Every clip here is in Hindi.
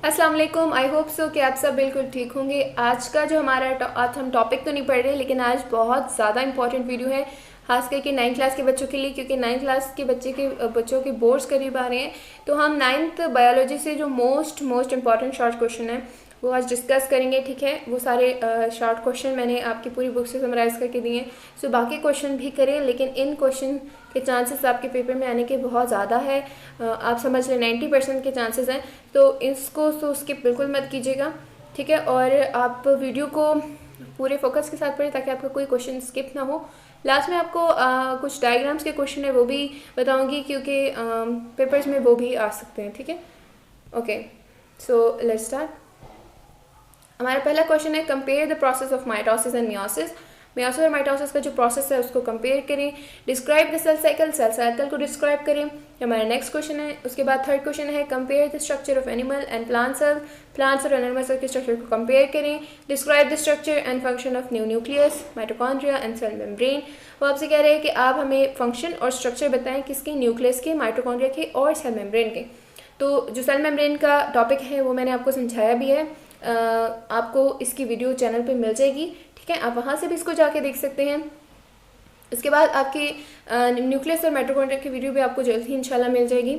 अस्सलाम वालेकुम। आई होप सो कि आप सब बिल्कुल ठीक होंगे। आज का जो हमारा आज हम टॉपिक तो नहीं पढ़ रहे, लेकिन आज बहुत ज़्यादा इंपॉर्टेंट वीडियो है, खास करके 9th क्लास के बच्चों के लिए, क्योंकि 9th क्लास के बच्चों के बोर्ड्स करीब आ रहे हैं। तो हम 9th बायोलॉजी से जो मोस्ट इम्पॉर्टेंट शॉर्ट क्वेश्चन है वो आज डिस्कस करेंगे। ठीक है, वो सारे शॉर्ट क्वेश्चन मैंने आपकी पूरी बुक से समराइज़ करके दिए हैं। सो बाकी क्वेश्चन भी करें, लेकिन इन क्वेश्चन के चांसेस आपके पेपर में आने के बहुत ज़्यादा है। आप समझ लें 90% के चांसेस हैं। तो इसको तो स्किप बिल्कुल मत कीजिएगा, ठीक है। और आप वीडियो को पूरे फोकस के साथ पढ़ें ताकि आपका कोई क्वेश्चन स्किप ना हो। लास्ट में आपको कुछ डायग्राम्स के क्वेश्चन है वो भी बताऊंगी, क्योंकि पेपर्स में वो भी आ सकते हैं। ठीक है, ओके, सो लेट्स स्टार्ट। हमारा पहला क्वेश्चन है, compare the process of mitosis and meiosis. Meiosis और माइटोसिस का जो प्रोसेस है उसको कंपेयर करें। डिस्क्राइब द सेल साइकिल को डिस्क्राइब करें। हमारा नेक्स्ट क्वेश्चन है। उसके बाद थर्ड क्वेश्चन है, compare the structure of animal and plants और एनिमल सेल के स्ट्रक्चर को कंपेयर करें। Describe the structure and function of nucleus, mitochondria and cell membrane. वो आपसे कह रहे हैं कि आप हमें फंक्शन और स्ट्रक्चर बताएं, किसके, न्यूक्लियस के, माइटोकॉन्ड्रिया के और सेल मेम्ब्रेन के। तो जो सेल मेम्ब्रेन का टॉपिक है वो मैंने आपको समझाया भी है, आपको इसकी वीडियो चैनल पे मिल जाएगी। ठीक है, आप वहाँ से भी इसको जाके देख सकते हैं। इसके बाद आपकी न्यूक्लियस और माइटोकॉन्ड्रिया की वीडियो भी आपको जल्द ही इंशाल्लाह मिल जाएगी।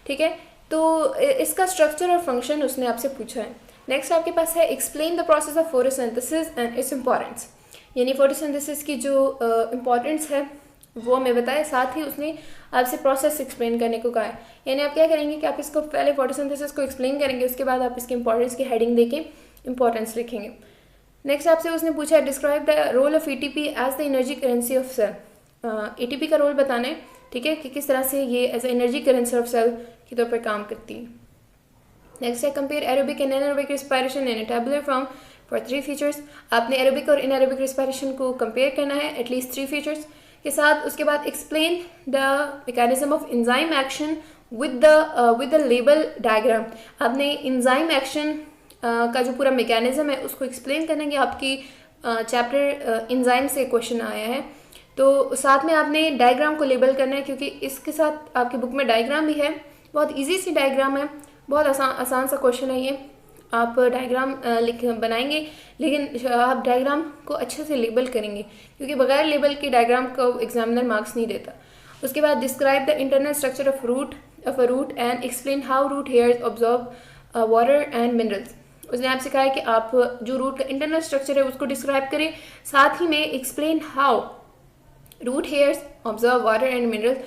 ठीक है, तो इसका स्ट्रक्चर और फंक्शन उसने आपसे पूछा है। नेक्स्ट आपके पास है, explain the process of photosynthesis and it's importance, यानी फोटोसिंथेसिस की जो इम्पॉर्टेंस है वो हमें बताए। साथ ही उसने आपसे प्रोसेस एक्सप्लेन करने को कहा है। यानी आप क्या करेंगे कि आप इसको पहले फोटोसिंथेसिस को एक्सप्लेन करेंगे, उसके बाद आप इसकी इंपॉर्टेंस की हेडिंग देके इंपॉर्टेंस लिखेंगे। नेक्स्ट आपसे उसने पूछा है, describe the role of ATP as the energy currency of cell. ATP का रोल बताना है, ठीक है, कि किस तरह से ये as energy currency of cell के तौर पर काम करती है। नेक्स्ट है, compare aerobic and anaerobic respiration in tabular form for 3 features. आपने एरोबिक और इनएरोबिक रिस्पायरेशन को कंपेयर करना है एटलीस्ट 3 फीचर्स के साथ। उसके बाद explain the mechanism of enzyme action with the label diagram. आपने एंजाइम एक्शन का जो पूरा मैकेनिज्म है उसको एक्सप्लेन करना है कि आपकी चैप्टर एंजाइम से क्वेश्चन आया है। तो साथ में आपने डायग्राम को लेबल करना है, क्योंकि इसके साथ आपकी बुक में डायग्राम भी है। बहुत ईजी सी डायग्राम है, बहुत आसान सा क्वेश्चन है ये। आप डायग्राम बनाएंगे, लेकिन आप डायग्राम को अच्छे से लेबल करेंगे, क्योंकि बगैर लेबल के डायग्राम को एग्जामिनर मार्क्स नहीं देता। उसके बाद describe the internal structure of a root and explain how root hairs absorb water and minerals. उसने आपसे कहा है कि आप जो रूट का इंटरनल स्ट्रक्चर है उसको डिस्क्राइब करें, साथ ही में explain how root hairs absorb water and minerals.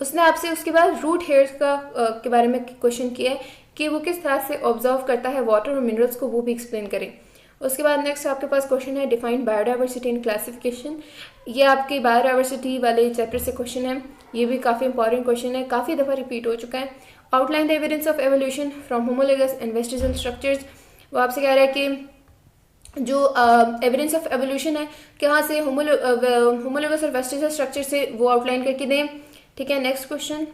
उसने आपसे उसके बाद रूट हेयर्स के बारे में क्वेश्चन किया है कि वो किस तरह से ऑब्जर्व करता है वाटर और मिनरल्स को, वो भी एक्सप्लेन करें। उसके बाद नेक्स्ट आपके पास क्वेश्चन है, डिफाइन बायोडाइवर्सिटी एंड क्लासिफिकेशन। ये आपके बायोडाइवर्सिटी वाले चैप्टर से क्वेश्चन है। ये भी काफ़ी इंपॉर्टेंट क्वेश्चन है, काफ़ी दफ़ा रिपीट हो चुका है। Outline the evidence of evolution from homologous and vestigial structures. वो आपसे कह रहा है कि जो एविडेंस ऑफ एवोल्यूशन है कहाँ से, होमोलोगस और वेस्टिजल स्ट्रक्चर से, वो आउटलाइन करके दें। ठीक है, next question,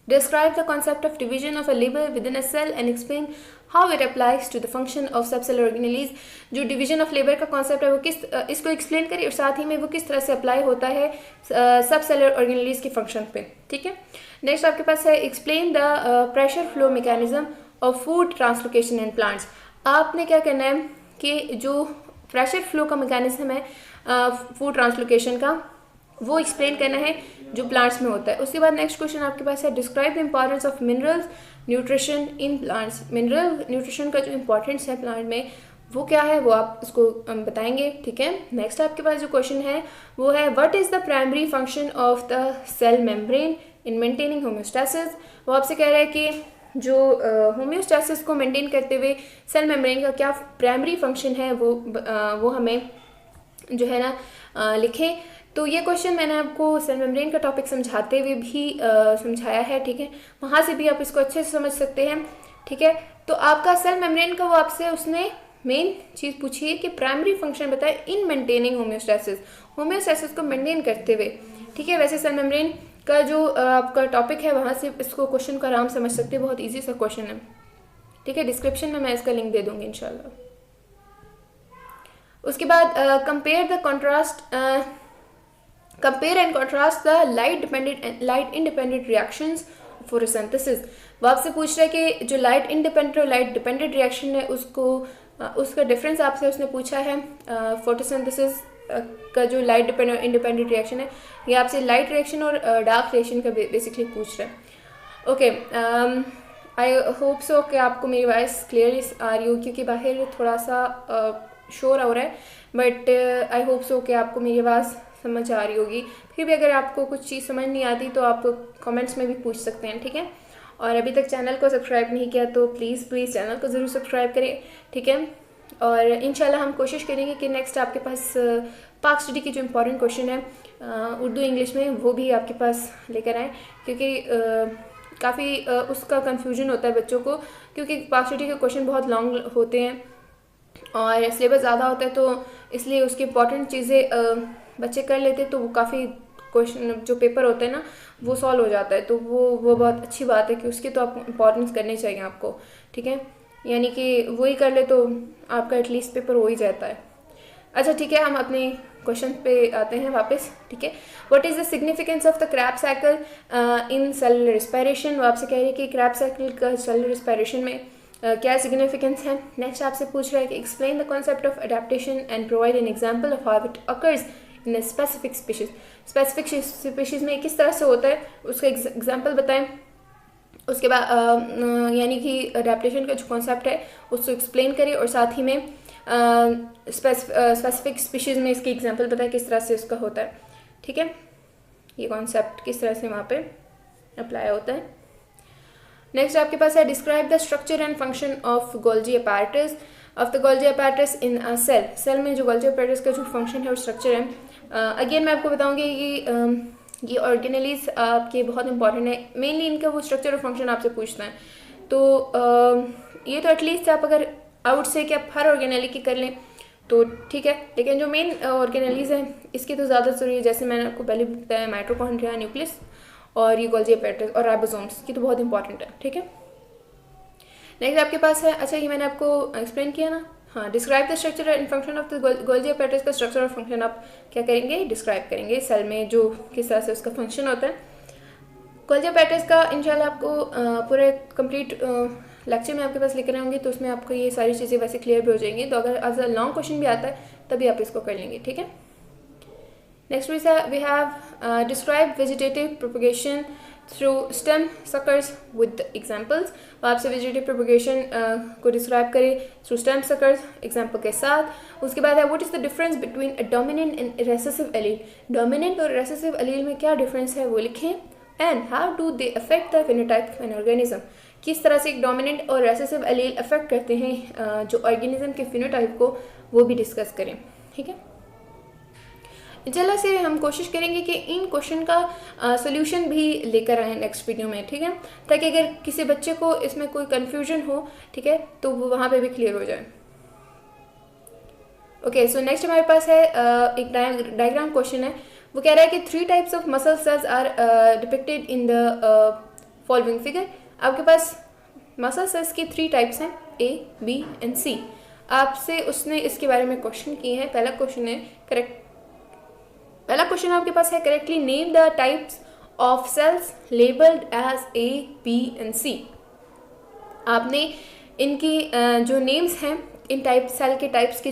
describe the concept of division of a label within a cell and explain how it applies to the function of subcellular organelles। जो division of label का concept है वो इसको explain करिए, और साथ ही में वो किस तरह से apply होता है subcellular organelles की function पे। ठीक है, next आपके पास है, explain the pressure flow mechanism of food translocation in plants। आपने क्या करना है कि जो pressure flow का mechanism है food translocation का, वो एक्सप्लेन करना है जो प्लांट्स में होता है। उसके बाद नेक्स्ट क्वेश्चन आपके पास है, describe the importance of minerals nutrition in plants. Mineral nutrition का जो इम्पोर्टेंस है प्लांट में वो क्या है, वो आप उसको बताएंगे। ठीक है, नेक्स्ट आपके पास जो क्वेश्चन है वो है, what is the primary function of the cell membrane in maintaining homeostasis. वो आपसे कह रहा है कि जो होम्योस्टेसिस को मेंटेन करते हुए सेल मेम्ब्रेन का क्या प्राइमरी फंक्शन है, वो हमें जो है ना लिखें। तो ये क्वेश्चन मैंने आपको सेल मेम्ब्रेन का टॉपिक समझाते हुए भी समझाया है। ठीक है, वहाँ से भी आप इसको अच्छे से समझ सकते हैं। ठीक है, तो आपका सेल मेम्ब्रेन का वो आपसे उसने मेन चीज़ पूछी है कि प्राइमरी फंक्शन बताए इन मेंटेनिंग होम्योस्टेसिस को मेंटेन करते हुए। ठीक है, वैसे सेल मेम्ब्रेन का जो आपका टॉपिक है वहाँ से इसको क्वेश्चन को आराम समझ सकते हैं, बहुत ईजी सा क्वेश्चन है। ठीक है, डिस्क्रिप्शन में मैं इसका लिंक दे दूँगी इंशाल्लाह। उसके बाद compare and contrast the light independent reactions photosynthesis. वो आपसे पूछ रहा है कि जो लाइट इंडिपेंडेंट और लाइट डिपेंडेंट रिएक्शन है उसका डिफरेंस आपसे उसने पूछा है। फोटोसिंथेसिस का जो लाइट डिपेंडेंट और इंडिपेंडेंट रिएक्शन है, ये आपसे लाइट रिएक्शन और डार्क रिएक्शन का बेसिकली पूछ रहा है। ओके, आई होप सो कि आपको मेरी वॉइस क्लियरली आ रही हो, क्योंकि बाहर थोड़ा सा शोर हो रहा है, बट आई होप सो कि आपको मेरी आवाज़ समझ आ रही होगी। फिर भी अगर आपको कुछ चीज़ समझ नहीं आती तो आप कमेंट्स में भी पूछ सकते हैं, ठीक है। और अभी तक चैनल को सब्सक्राइब नहीं किया तो प्लीज़ चैनल को ज़रूर सब्सक्राइब करें, ठीक है। और इंशाल्लाह हम कोशिश करेंगे कि नेक्स्ट आपके पास पाक स्टडी की जो इम्पोर्टेंट क्वेश्चन है उर्दू इंग्लिश में, वो भी आपके पास लेकर आएँ, क्योंकि काफ़ी उसका कन्फ्यूजन होता है बच्चों को, क्योंकि पाक स्टडी के क्वेश्चन बहुत लॉन्ग होते हैं और सिलेबस ज़्यादा होता है, तो इसलिए उसकी इम्पॉर्टेंट चीज़ें बच्चे कर लेते हैं, तो वो काफ़ी क्वेश्चन जो पेपर होता है ना वो सॉल्व हो जाता है। तो वो बहुत अच्छी बात है कि उसकी तो आप इम्पोर्टेंस करनी चाहिए आपको, ठीक है। यानी कि वही कर ले तो आपका एटलीस्ट पेपर हो ही जाता है। अच्छा ठीक है, हम अपने क्वेश्चन पे आते हैं वापस, ठीक है। What is the significance of the Krebs cycle in cell respiration. वो आपसे कह रही है कि क्रैब्स साइकिल का सेल रेस्पिरेशन में क्या सिग्निफिकेंस है। नेक्स्ट आपसे पूछ रहा है कि explain the concept of adaptation and provide an example of how it occurs in a specific species. Specific species में किस तरह से होता है उसका एग्जांपल बताएं। उसके बाद यानी कि अडेप्टेशन का जो कॉन्सेप्ट है उसको एक्सप्लेन करें और साथ ही में स्पेसिफिक स्पीशीज़ में इसकी एग्जांपल बताएं किस तरह से उसका होता है, ठीक है। ये कॉन्सेप्ट किस तरह से वहाँ पे अप्लाई होता है। नेक्स्ट आपके पास है describe the structure and function of Golgi apparatus in a cell. Cell में जो गोल्जी अपैरेटस का जो फंक्शन है और स्ट्रक्चर है, अगेन मैं आपको बताऊंगी कि ये ऑर्गेनेलीज आपके बहुत इंपॉर्टेंट है। मेनली इनका वो स्ट्रक्चर और फंक्शन आपसे पूछना है, तो ये तो एटलीस्ट आप अगर आउट से कि आप हर ऑर्गेनेली की कर लें तो ठीक है, लेकिन जो मेन ऑर्गेनेलीज हैं इसकी तो ज़्यादा ज़रूरी है। जैसे मैंने आपको पहले बताया माइटोकॉन्ड्रिया, न्यूक्लियस और ये गोल्जी अपैरेटस और राइबोसोम्स की तो बहुत इंपॉर्टेंट है, ठीक है। नेक्स्ट आपके पास है, अच्छा ये मैंने आपको एक्सप्लेन किया ना, हाँ। Describe the structure and function of the Golgi apparatus का स्ट्रक्चर और फंक्शन आप क्या करेंगे, डिस्क्राइब करेंगे सेल में जो किस तरह से उसका फंक्शन होता है। गोल्जी अपैरेटस का इंशाल्लाह आपको पूरे कंप्लीट लेक्चर में आपके पास लेकर आऊँगी, तो उसमें आपको ये सारी चीज़ें वैसे क्लियर भी हो जाएंगी। तो अगर आज लॉन्ग क्वेश्चन भी आता है तभी आप इसको कर लेंगे, ठीक है। Next we have describe vegetative propagation through stem suckers with examples. आपसे वेजिटेटिव प्रोपगेशन को डिस्क्राइब करें थ्रू स्टेम सकर्स एग्जाम्पल के साथ। उसके बाद है what is the difference between a dominant and recessive allele. Dominant और रेसेसिव एलील में क्या डिफरेंस है वो लिखें। And how do they affect the phenotype of an organism. किस तरह से एक डोमिनेंट और रेसेसिव एलील अफेक्ट करते हैं जो ऑर्गेनिज्म के फिनोटाइप को, वो भी डिस्कस करें, ठीक है। इंशाल्लाह से हम कोशिश करेंगे कि इन क्वेश्चन का सोल्यूशन भी लेकर आएँ नेक्स्ट वीडियो में, ठीक है, ताकि अगर किसी बच्चे को इसमें कोई कन्फ्यूजन हो, ठीक है, तो वो वहाँ पे भी क्लियर हो जाए। ओके, सो नेक्स्ट हमारे पास है एक डायग्राम क्वेश्चन है। वो कह रहा है कि 3 types of muscle cells are depicted in the following figure. आपके पास मसल सेल्स की 3 टाइप्स हैं, A, B एंड C। आपसे उसने इसके बारे में क्वेश्चन किए हैं। पहला क्वेश्चन आपके पास है correctly name the types of cells labelled as A, B and C। आपने इनकी जो नेम्स हैं इन सेल के टाइप्स की,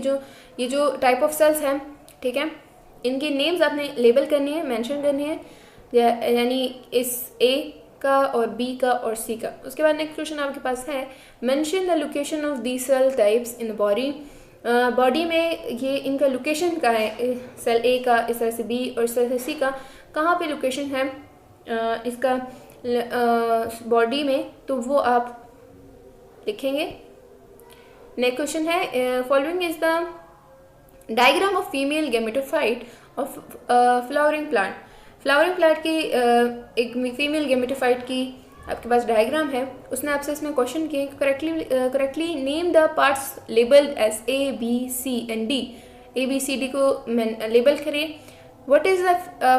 ये जो टाइप ऑफ सेल्स हैं, ठीक है, इनकी नेम्स आपने लेबल करनी है, मेंशन करनी है, यानी इस A का और B का और C का। उसके बाद नेक्स्ट क्वेश्चन आपके पास है mention the location of the cell types in the body. Body में ये इनका लोकेशन का है, सेल A का इस तरह से B और इस तरह से C का कहाँ पे लोकेशन है इसका बॉडी में, तो वो आप लिखेंगे। नेक्स्ट क्वेश्चन है following is the diagram of female gametophyte of flowering plant. Flowering plant की एक फीमेल गेमेटोफाइट की आपके पास डायग्राम है। उसने आपसे इसमें क्वेश्चन किए correctly name the parts labelled as A, B, C and D। A, B, C, D को लेबल करें। What is the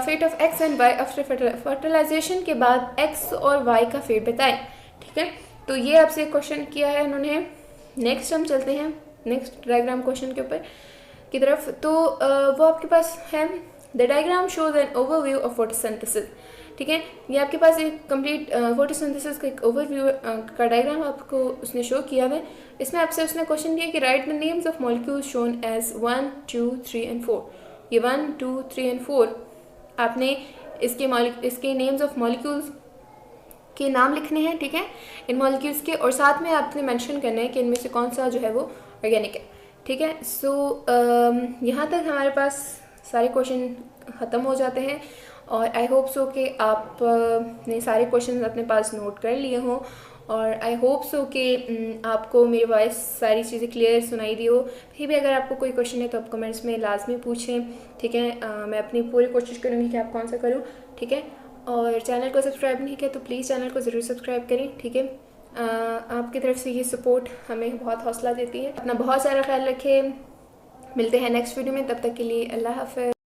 fate of X and Y after fertilisation के बाद X और Y का फेट बताएं, ठीक है। तो ये आपसे क्वेश्चन किया है उन्होंने। नेक्स्ट हम चलते हैं नेक्स्ट डायग्राम क्वेश्चन के ऊपर की तरफ। तो वो आपके पास है the diagram shows an overview of photosynthesis, ठीक है। ये आपके पास एक कंप्लीट फोटोसिंथेसिस का एक ओवरव्यू का डायग्राम आपको उसने शो किया हुआ है। इसमें आपसे उसने क्वेश्चन दिया कि write the names of molecules shown as 1, 2, 3 and 4। ये 1, 2, 3 एंड 4 आपने इसके नेम्स ऑफ मॉलिक्यूल्स के नाम लिखने हैं, ठीक है, इन मॉलिक्यूल्स के, और साथ में आपने मेंशन करना है कि इनमें से कौन सा जो है वो ऑर्गेनिक है, ठीक है। सो यहाँ तक हमारे पास सारे क्वेश्चन ख़त्म हो जाते हैं और आई होप सो कि आप ने सारे क्वेश्चन अपने पास नोट कर लिए हों, और आई होप सो कि आपको मेरी वॉइस सारी चीज़ें क्लियर सुनाई दी हो। फिर भी अगर आपको कोई क्वेश्चन है तो आप कमेंट्स में लाजमी पूछें, ठीक है। मैं अपनी पूरी कोशिश करूँगी कि आप कौन सा करूँ, ठीक है। और चैनल को सब्सक्राइब नहीं किया तो प्लीज़ चैनल को ज़रूर सब्सक्राइब करें, ठीक है। आपकी तरफ से ये सपोर्ट हमें बहुत हौसला देती है। अपना बहुत सारा ख्याल रखें, मिलते हैं नेक्स्ट वीडियो में, तब तक के लिए अल्लाह हाफ़िज़।